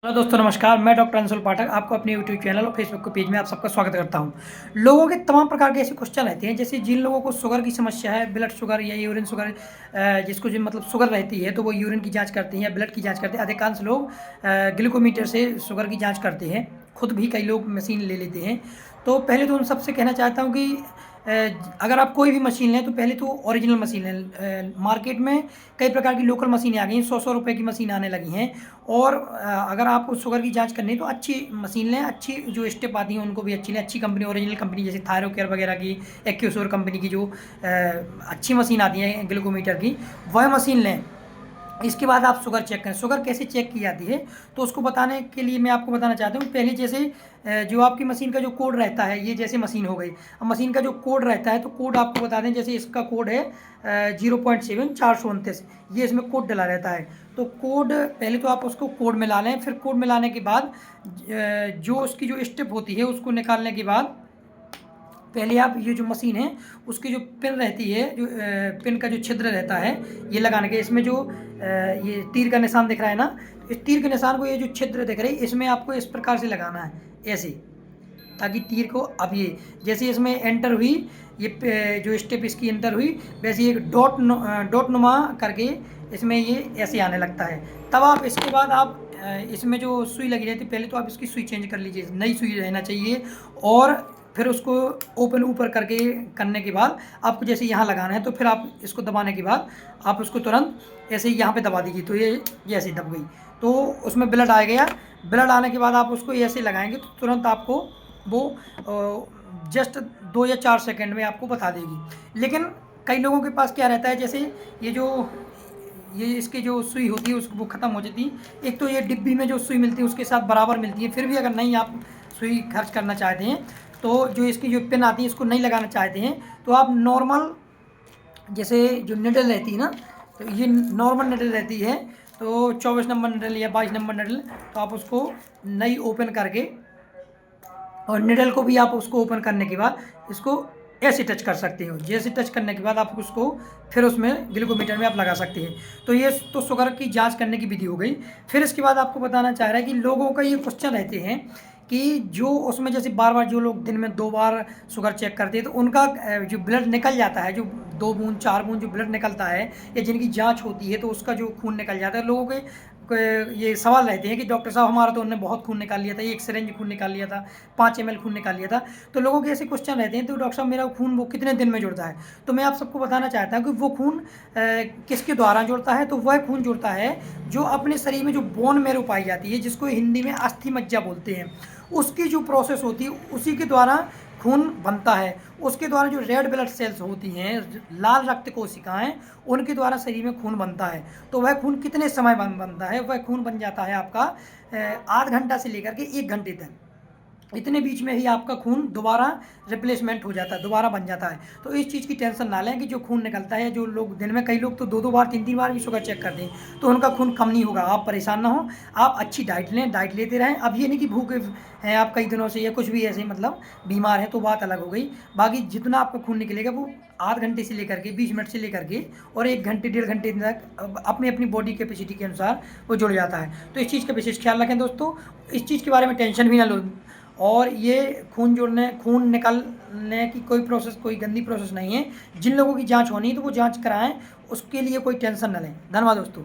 Hello दोस्तों, नमस्कार। मैं डॉक्टर अंशुल पाठक आपको अपने यूट्यूब चैनल और फेसबुक के पेज में आप सबका स्वागत करता हूं। लोगों के तमाम प्रकार के ऐसे क्वेश्चन रहते हैं, जैसे जिन लोगों को शुगर की समस्या है, ब्लड शुगर या यूरिन शुगर, जिसको जो मतलब शुगर रहती है तो वो यूरिन की जांच करते हैं या ब्लड की जांच करते हैं। अधिकांश लोग ग्लूकोमीटर से शुगर की जाँच करते हैं, खुद भी कई लोग मशीन ले लेते हैं। तो पहले तो उन सबसे कहना चाहता हूँ कि अ, अगर आप कोई भी मशीन लें तो पहले तो ओरिजिनल मशीन लें। मार्केट में कई प्रकार की लोकल मशीनें आ गई हैं, 100-100 रुपए की मशीन आने लगी हैं। और अगर आपको शुगर की जांच करनी है तो अच्छी मशीन लें, अच्छी जो स्टेप आती हैं उनको भी अच्छी लें, अच्छी कंपनी, ओरिजिनल कंपनी जैसे थायरोकेयर वगैरह की, एक्यूशोर कंपनी की जो अच्छी मशीन आती है ग्लूकोमीटर की, वह मशीन लें। इसके बाद आप शुगर चेक करें। शुगर कैसे चेक की जाती है तो उसको बताने के लिए मैं आपको बताना चाहता हूँ। पहले जैसे जो आपकी मशीन का जो कोड रहता है, ये जैसे मशीन हो गई, अब मशीन का जो कोड रहता है तो कोड आपको बता दें। जैसे इसका कोड है 0.7 429, ये इसमें कोड डला रहता है। तो कोड पहले तो आप उसको कोड में ला लें, फिर कोड में लाने के बाद जो उसकी जो स्टेप होती है उसको निकालने के बाद पहले आप ये जो मशीन है उसकी जो पिन रहती है, जो पिन का जो छिद्र रहता है, ये लगाने के, इसमें जो ये तीर का निशान दिख रहा है ना, तो इस तीर के निशान को, ये जो छिद्र दिख रही है, इसमें आपको इस प्रकार से लगाना है, ऐसे, ताकि तीर को, अब ये जैसे इसमें एंटर हुई, ये जो स्टेप इसकी एंटर हुई, वैसे ये डॉट नुमा करके इसमें ये ऐसे आने लगता है। तब आप इसके बाद आप इसमें जो सुई लगी रहती है, पहले तो आप इसकी सुई चेंज कर लीजिए, नई सुई रहना चाहिए। और फिर उसको ओपन ऊपर करके करने के बाद आपको जैसे यहाँ लगाना है, तो फिर आप इसको दबाने के बाद आप उसको तुरंत ऐसे ही यहाँ पे दबा दीजिए, तो ये ऐसे दब गई, तो उसमें ब्लड आ गया। ब्लड आने के बाद आप उसको ऐसे लगाएंगे तो तुरंत आपको वो जस्ट 2 या 4 सेकंड में आपको बता देगी। लेकिन कई लोगों के पास क्या रहता है, जैसे ये इसकी जो सुई होती है उसको वो ख़त्म हो जाती है। एक तो ये डिब्बी में जो सुई मिलती है उसके साथ बराबर मिलती है, फिर भी अगर नहीं आप सुई खर्च करना चाहते हैं, तो जो इसकी जो पिन आती है इसको नहीं लगाना चाहते हैं, तो आप नॉर्मल, जैसे जो निडल रहती है ना, तो ये नॉर्मल निडल रहती है, तो 24 नंबर निडल या 22 नंबर निडल, तो आप उसको नई ओपन करके, और निडल को भी आप उसको ओपन करने के बाद इसको ऐसे टच कर सकते हो। जैसे टच करने के बाद आप उसको फिर उसमें ग्लूकोमीटर में आप लगा सकते हैं। तो ये तो शुगर की जांच करने की विधि हो गई। फिर इसके बाद आपको बताना चाह रहा है कि लोगों का ये क्वेश्चन रहते हैं कि जो उसमें जैसे बार बार जो लोग दिन में 2 बार शुगर चेक करते हैं, तो उनका जो ब्लड निकल जाता है, जो 2 बूंद 4 बूंद जो ब्लड निकलता है, या जिनकी जांच होती है तो उसका जो खून निकल जाता है, लोगों के ये सवाल रहते हैं कि डॉक्टर साहब हमारा तो उन्होंने बहुत खून निकाल लिया था, एक सिरिंज खून निकाल लिया था, 5 ml खून निकाल लिया था। तो लोगों के ऐसे क्वेश्चन रहते हैं, तो डॉक्टर साहब मेरा खून वो कितने दिन में जुड़ता है? तो मैं आप सबको बताना चाहता हूँ कि वो खून किसके द्वारा जुड़ता है, तो वह खून जुड़ता है जो अपने शरीर में जो बोन मैरो पाई जाती है, जिसको हिंदी में अस्थि मज्जा बोलते हैं, उसकी जो प्रोसेस होती है उसी के द्वारा खून बनता है। उसके द्वारा जो रेड ब्लड सेल्स होती हैं, लाल रक्त कोशिकाएं, उनके द्वारा शरीर में खून बनता है। तो वह खून कितने समय बनता है? वह खून बन जाता है आपका आध घंटा से लेकर के 1 घंटे तक। इतने बीच में ही आपका खून दोबारा रिप्लेसमेंट हो जाता है, दोबारा बन जाता है। तो इस चीज़ की टेंशन ना लें कि जो खून निकलता है, जो लोग दिन में, कई लोग तो 2-2 बार 3-3 बार भी शुगर चेक करते हैं, तो उनका खून कम नहीं होगा। आप परेशान ना हो, आप अच्छी डाइट लें, डाइट लेते रहें। अब ये नहीं कि भूखे हैं आप कई दिनों से या कुछ भी ऐसे मतलब बीमार हैं, तो बात अलग हो गई। बाकी जितना आपका खून निकलेगा वो आध घंटे से लेकर के 20 मिनट से लेकर के और 1 घंटे 1.5 घंटे तक अपनी अपनी बॉडी कैपेसिटी के अनुसार वो जुड़ जाता है। तो इस चीज़ का विशेष ख्याल रखें दोस्तों, इस चीज़ के बारे में टेंशन भी ना लो। और ये खून निकालने की कोई प्रोसेस, कोई गंदी प्रोसेस नहीं है। जिन लोगों की जांच होनी है तो वो जांच कराएं, उसके लिए कोई टेंशन ना लें। धन्यवाद दोस्तों।